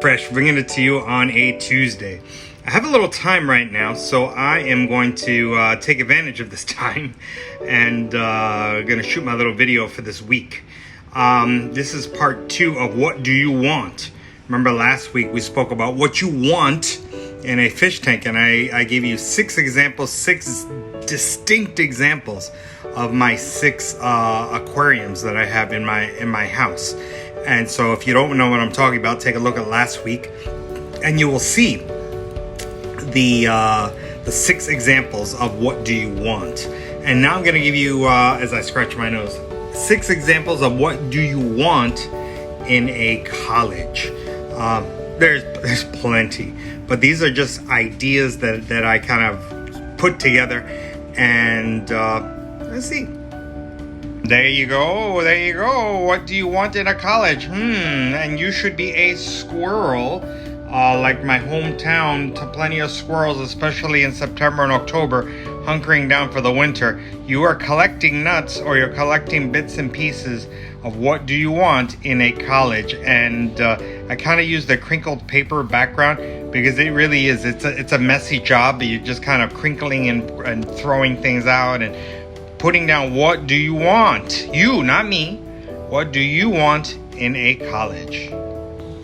Fresh, bringing it to you on a Tuesday. I have a little time right now, so I am going to take advantage of this time and going to shoot my little video for this week. This is part 2 of What Do You Want? Remember last week we spoke about what you want in a fish tank, and I gave you 6 examples, 6 distinct examples of my 6 aquariums that I have in my house. And so if you don't know what I'm talking about, take a look at last week and you will see the 6 examples of what do you want. And now I'm going to give you, as I scratch my nose, 6 examples of what do you want in a college. There's plenty, but these are just ideas that I kind of put together, and let's see. There you go. What do you want in a college? And you should be a squirrel. Like my hometown, plenty of squirrels, especially in September and October, hunkering down for the winter. You are collecting nuts, or you're collecting bits and pieces of what do you want in a college. And I kind of use the crinkled paper background because it really is. It's a messy job, but you're just kind of crinkling and throwing things out and putting down what do you want. You, not me. What do you want in a college?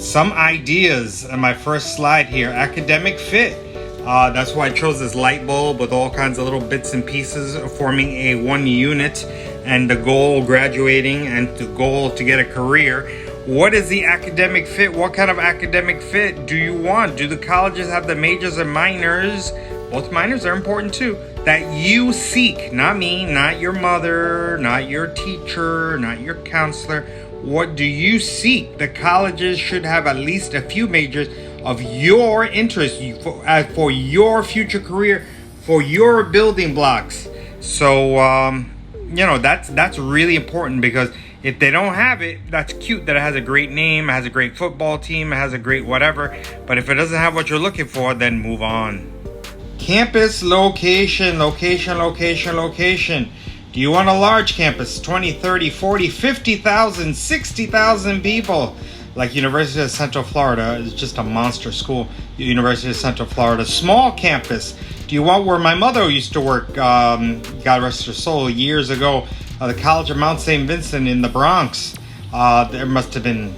Some ideas on my first slide here. Academic fit. That's why I chose this light bulb with all kinds of little bits and pieces forming a one unit, and the goal graduating and the goal to get a career. What is the academic fit? What kind of academic fit do you want? Do the colleges have the majors and minors? Both minors are important too. That you seek, not me, not your mother, not your teacher, not your counselor. What do you seek? The colleges should have at least a few majors of your interest for your future career, for your building blocks. So, that's really important, because if they don't have it, that's cute that it has a great name, it has a great football team, it has a great whatever. But if it doesn't have what you're looking for, then move on. Campus location. Do you want a large campus, 20, 30, 40, 50,000, 60,000 people? Like University of Central Florida is just a monster school. University of Central Florida. Small campus. Do you want where my mother used to work, God rest her soul, years ago, the College of Mount St. Vincent in the Bronx? There must have been,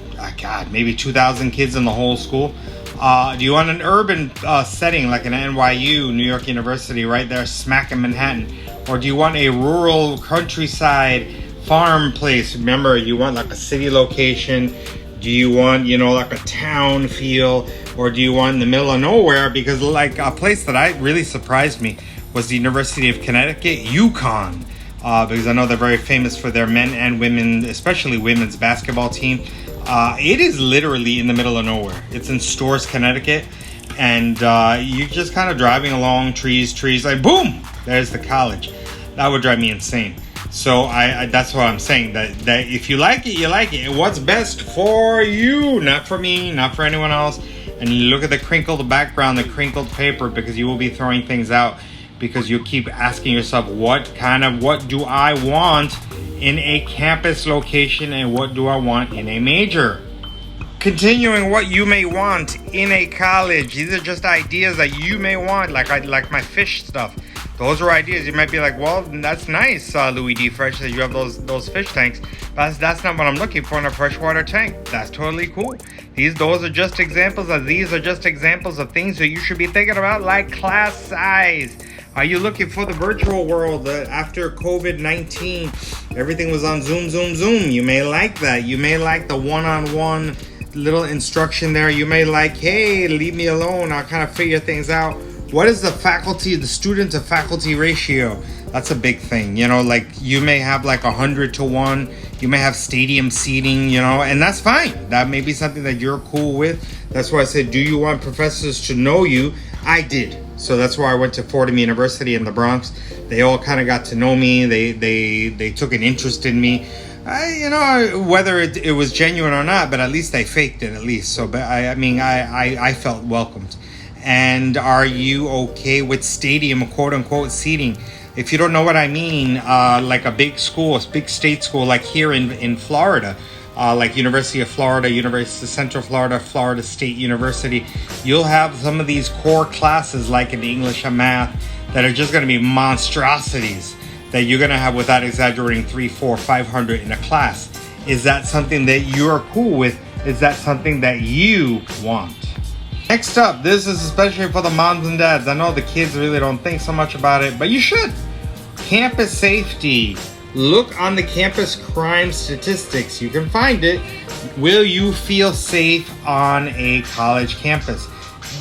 maybe 2,000 kids in the whole school. Do you want an urban setting like an NYU, New York University, right there smack in Manhattan? Or do you want a rural countryside farm place? Remember, you want like a city location. Do you want, like a town feel? Or do you want in the middle of nowhere? Because like a place that really surprised me was the University of Connecticut, UConn. Because I know they're very famous for their men and women, especially women's basketball team. It is literally in the middle of nowhere. It's in Storrs, Connecticut. And you're just kind of driving along, trees, like boom, there's the college. That would drive me insane. So that's what I'm saying, that if you like it, you like it. What's best for you, not for me, not for anyone else. And you look at the crinkled background, the crinkled paper, because you will be throwing things out, because you keep asking yourself, what do I want in a campus location, and what do I want in a major? Continuing, what you may want in a college. These are just ideas that you may want, like my fish stuff. Those are ideas. You might be like, well, that's nice, Louis D. Fresh, that you have those fish tanks. But that's not what I'm looking for in a freshwater tank. That's totally cool. Those are just examples of things that you should be thinking about, like class size. Are you looking for the virtual world after COVID-19? Everything was on Zoom. You may like that. You may like the one-on-one little instruction there. You may like, hey, leave me alone. I'll kind of figure things out. What is the student to faculty ratio? That's a big thing. Like you may have like 100 to 1. You may have stadium seating, and that's fine. That may be something that you're cool with. That's why I said, do you want professors to know you? I did. So that's why I went to Fordham University in the Bronx. They all kind of got to know me. They took an interest in me. Whether it was genuine or not, but at least they faked it at least. So, but I felt welcomed. And are you okay with stadium, quote unquote, seating? If you don't know what I mean, like a big school, a big state school, like here in Florida, like University of Florida, University of Central Florida, Florida State University, you'll have some of these core classes like in English and math that are just going to be monstrosities that you're going to have, without exaggerating, 300, 400, 500 in a class. Is that something that you're cool with? Is that something that you want? Next up, this is especially for the moms and dads. I know the kids really don't think so much about it, but you should. Campus safety. Look on the campus crime statistics. You can find it. Will you feel safe on a college campus?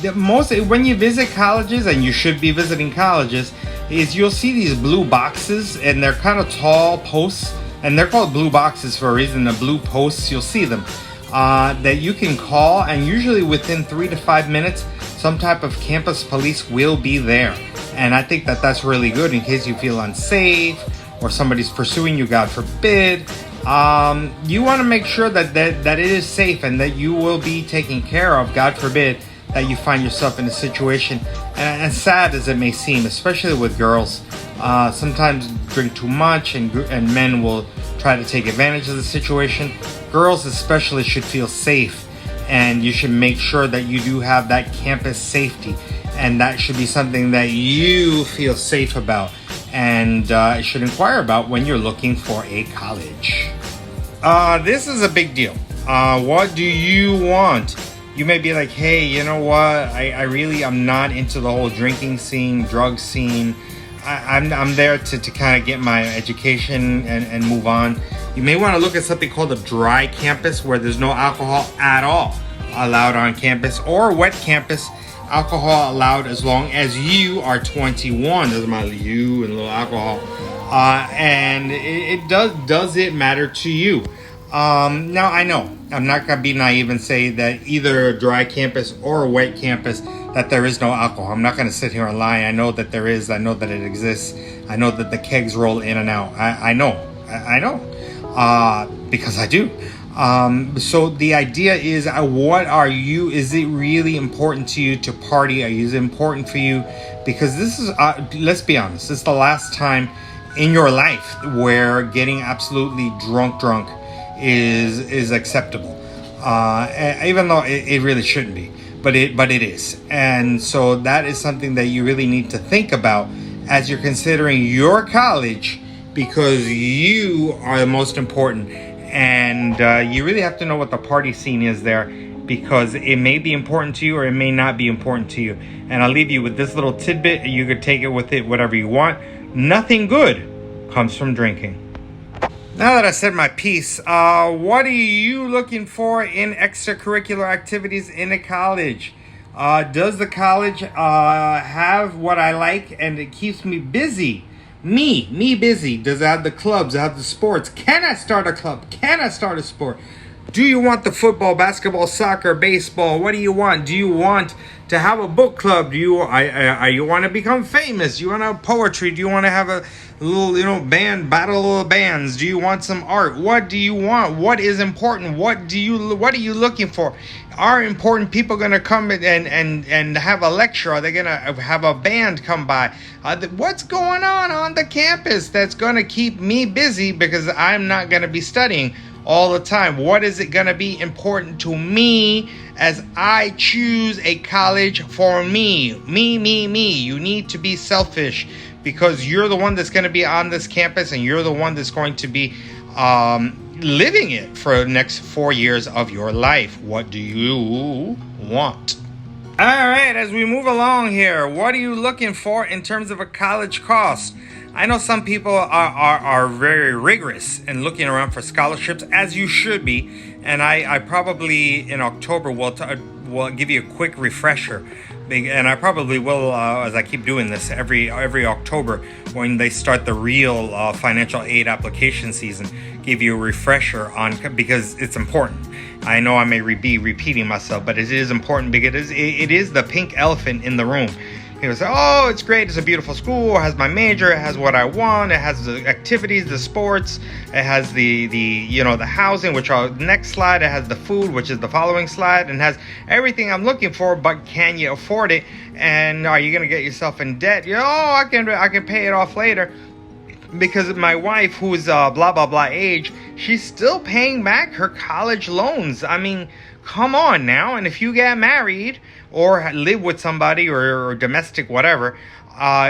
When you visit colleges, and you should be visiting colleges, is you'll see these blue boxes, and they're kind of tall posts, and they're called blue boxes for a reason. The blue posts, you'll see them, that you can call, and usually within 3 to 5 minutes, some type of campus police will be there. And I think that that's really good in case you feel unsafe or somebody's pursuing you, God forbid. You want to make sure that it is safe and that you will be taken care of, God forbid, that you find yourself in a situation, and as sad as it may seem, especially with girls, sometimes drink too much, and men will try to take advantage of the situation. Girls especially should feel safe, and you should make sure that you do have that campus safety, and that should be something that you feel safe about, and should inquire about when you're looking for a college. This is a big deal. What do you want? You may be like, hey, you know what? I'm not into the whole drinking scene, drug scene. I'm there to kind of get my education and move on. You may want to look at something called a dry campus, where there's no alcohol at all allowed on campus, or wet campus, alcohol allowed as long as you are 21. Doesn't matter you and a little alcohol. And it does it matter to you? Now, I know I'm not going to be naive and say that either a dry campus or a wet campus that there is no alcohol. I'm not going to sit here and lie. I know that there is. I know that it exists. I know that the kegs roll in and out. I know, because I do. So the idea is, what are you? Is it really important to you to party? Is it important for you? Because this is, let's be honest, this is the last time in your life where getting absolutely drunk is acceptable, even though it really shouldn't be, but it is. And so that is something that you really need to think about as you're considering your college, because you are the most important, and you really have to know what the party scene is there, because it may be important to you or it may not be important to you. And I'll leave you with this little tidbit. You could take it with it whatever you want. Nothing good comes from drinking. Now that I said my piece, what are you looking for in extracurricular activities in a college? Does the college have what I like and it keeps me busy? Me busy. Does it have the clubs? Does it have the sports? Can I start a club? Can I start a sport? Do you want the football, basketball, soccer, baseball? What do you want? Do you want to have a book club? Do you want to become famous? Do you want to have poetry? Do you want to have a little, band, battle of bands? Do you want some art? What do you want? What is important? What are you looking for? Are important people going to come and have a lecture? Are they going to have a band come by? What's going on the campus that's going to keep me busy, because I'm not going to be studying all the time? What is it going to be important to me as I choose a college for me? Me. You need to be selfish, because you're the one that's going to be on this campus, and you're the one that's going to be living it for the next 4 years of your life. What do you want? All right, as we move along here, what are you looking for in terms of a college cost? I know some people are very rigorous in looking around for scholarships, as you should be. And I probably in October will give you a quick refresher. And I probably will, as I keep doing this every October when they start the real financial aid application season, give you a refresher on, because it's important. I know I may be repeating myself, but it is important because it is the pink elephant in the room. People say, oh, it's great, it's a beautiful school, it has my major, it has what I want, it has the activities, the sports, it has the housing, which are the next slide, it has the food, which is the following slide, and has everything I'm looking for, but can you afford it? And are you going to get yourself in debt? I can pay it off later. Because my wife, who's blah blah blah age, she's still paying back her college loans. I mean, come on now. And if you get married or live with somebody or domestic whatever,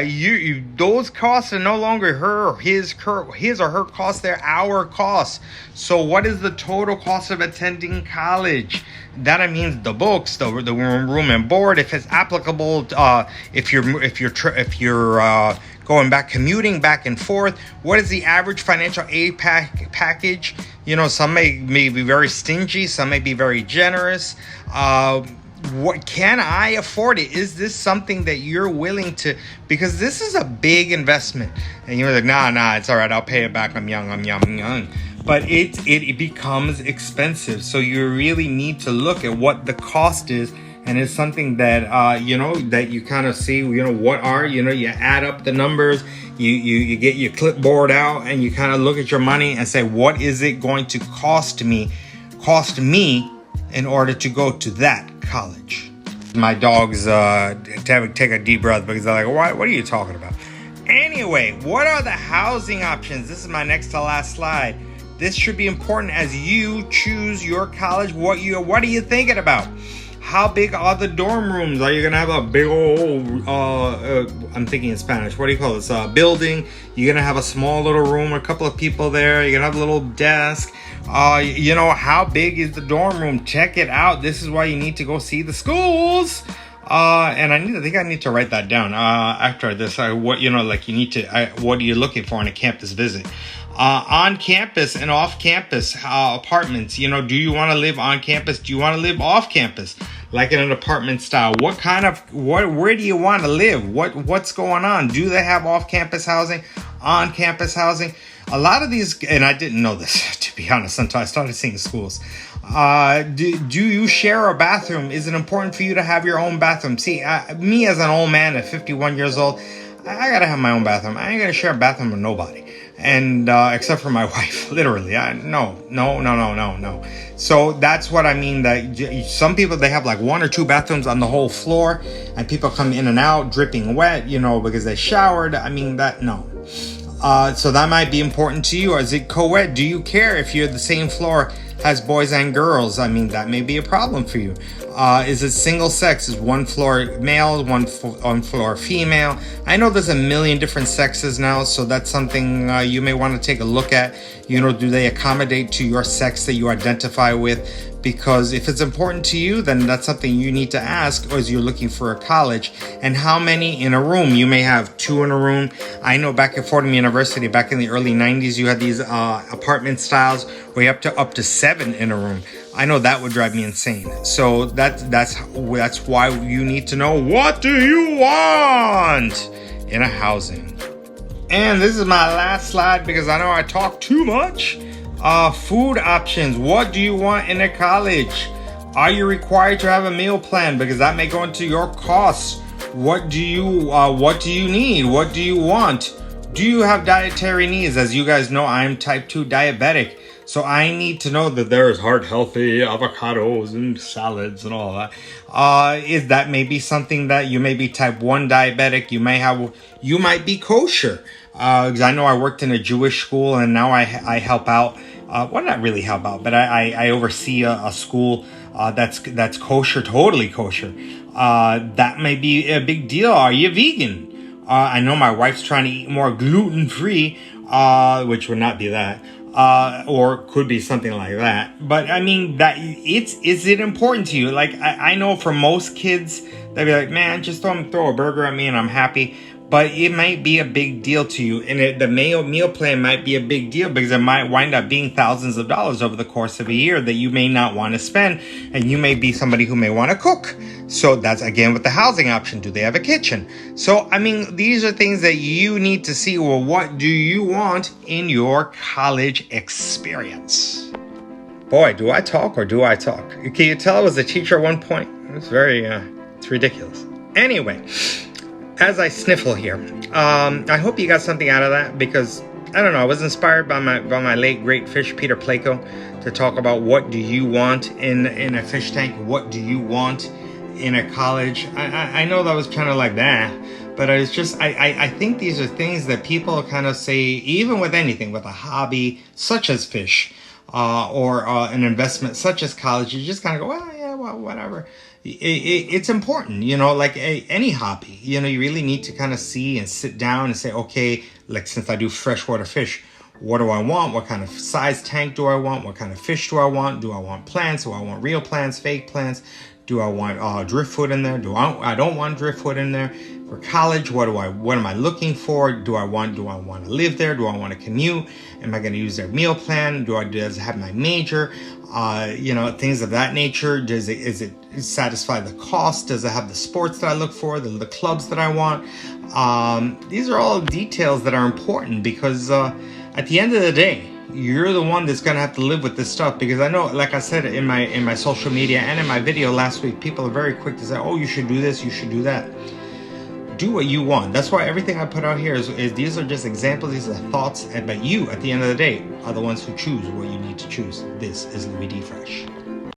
you those costs are no longer his or her cost, they're our costs. So what is the total cost of attending college? That means the books, the room and board, if it's applicable, if you're going back, commuting back and forth. What is the average financial aid package? You know, some may be very stingy, some may be very generous. What can I afford it? Is this something that you're willing to? Because this is a big investment, and you're like, nah, it's all right. I'll pay it back. I'm young. But it becomes expensive, so you really need to look at what the cost is, and it's something that that you kind of see. What are you add up the numbers. You get your clipboard out, and you kind of look at your money and say, what is it going to cost me in order to go to that college? My dogs take a deep breath because they're like, what are you talking about? Anyway, what are the housing options? This is my next to last slide. This should be important as you choose your college. What are you thinking about? How big are the dorm rooms? Are you gonna have a big old I'm thinking in Spanish, what do you call this, building? You're gonna have a small little room, a couple of people there, you're gonna have a little desk. How big is the dorm room? Check it out. This is why you need to go see the schools. And I think I need to write that down after this. What are you looking for on a campus visit? On campus and off campus apartments. Do you want to live on campus? Do you want to live off campus, like in an apartment style? Where do you want to live? What's going on? Do they have off campus housing, on campus housing? A lot of these, and I didn't know this, to be honest, until I started seeing schools. Do you share a bathroom? Is it important for you to have your own bathroom? See, me as an old man at 51 years old, I gotta have my own bathroom. I ain't gonna share a bathroom with nobody. And except for my wife, literally. No. So that's what I mean, that some people, they have like 1 or 2 bathrooms on the whole floor, and people come in and out dripping wet, because they showered. I mean, no. So that might be important to you. Is it co-ed? Do you care if you're the same floor has boys and girls? I mean, that may be a problem for you. Is it single sex? Is one floor male, one floor female? I know there's a million different sexes now, so that's something you may want to take a look at. Do they accommodate to your sex that you identify with? Because if it's important to you, then that's something you need to ask as you're looking for a college. And how many in a room? You may have 2 in a room. I know back at Fordham University, back in the early 90s, you had these apartment styles where you up to 7 in a room. I know that would drive me insane. So that's why you need to know, what do you want in a housing? And this is my last slide because I know I talk too much. Food options. What do you want in a college? Are you required to have a meal plan? Because that may go into your costs. What do you need? What do you want? Do you have dietary needs? As you guys know, I'm type 2 diabetic. So I need to know that there's heart healthy avocados and salads and all that. Is that maybe something that you may be type 1 diabetic? You might be kosher. Because I know I worked in a Jewish school, and now I help out. Not really help out, but I oversee a school that's kosher, totally kosher. That may be a big deal. Are you vegan? I know my wife's trying to eat more gluten-free, which would not be that. Or could be something like that. But I mean, is it important to you? Like, I know for most kids, they'll be like, man, just throw a burger at me and I'm happy. But it might be a big deal to you. And the meal plan might be a big deal because it might wind up being thousands of dollars over the course of a year that you may not want to spend. And you may be somebody who may want to cook. So that's, again, with the housing option. Do they have a kitchen? So, I mean, these are things that you need to see. Well, what do you want in your college experience? Boy, do I talk or do I talk? Can you tell I was a teacher at one point? It's ridiculous. Anyway, as I sniffle here, I hope you got something out of that, because I don't know, I was inspired by my late great fish Peter Plako to talk about what do you want in a fish tank, what do you want in a college. I know that was kind of like that, but it's just I think these are things that people kind of say, even with anything, with a hobby such as fish. or an investment such as college, you just kind of go, well, yeah, well, whatever. It's important, like any hobby. You really need to kind of see and sit down and say, okay, like since I do freshwater fish, what do I want? What kind of size tank do I want? What kind of fish do I want? Do I want plants? Do I want real plants, fake plants? Do I want driftwood in there? I don't want driftwood in there. For college, what am I looking for? Do I want to live there? Do I want to commute? Am I going to use their meal plan? Does it have my major? Things of that nature. Is it satisfy the cost? Does it have the sports that I look for? The clubs that I want? These are all details that are important because at the end of the day, you're the one that's going to have to live with this stuff. Because I know, like I said in my social media and in my video last week, people are very quick to say, oh, you should do this, you should do that. Do what you want. That's why everything I put out here is these are just examples, these are thoughts, but you, at the end of the day, are the ones who choose what you need to choose. This is Louis D. Fresh.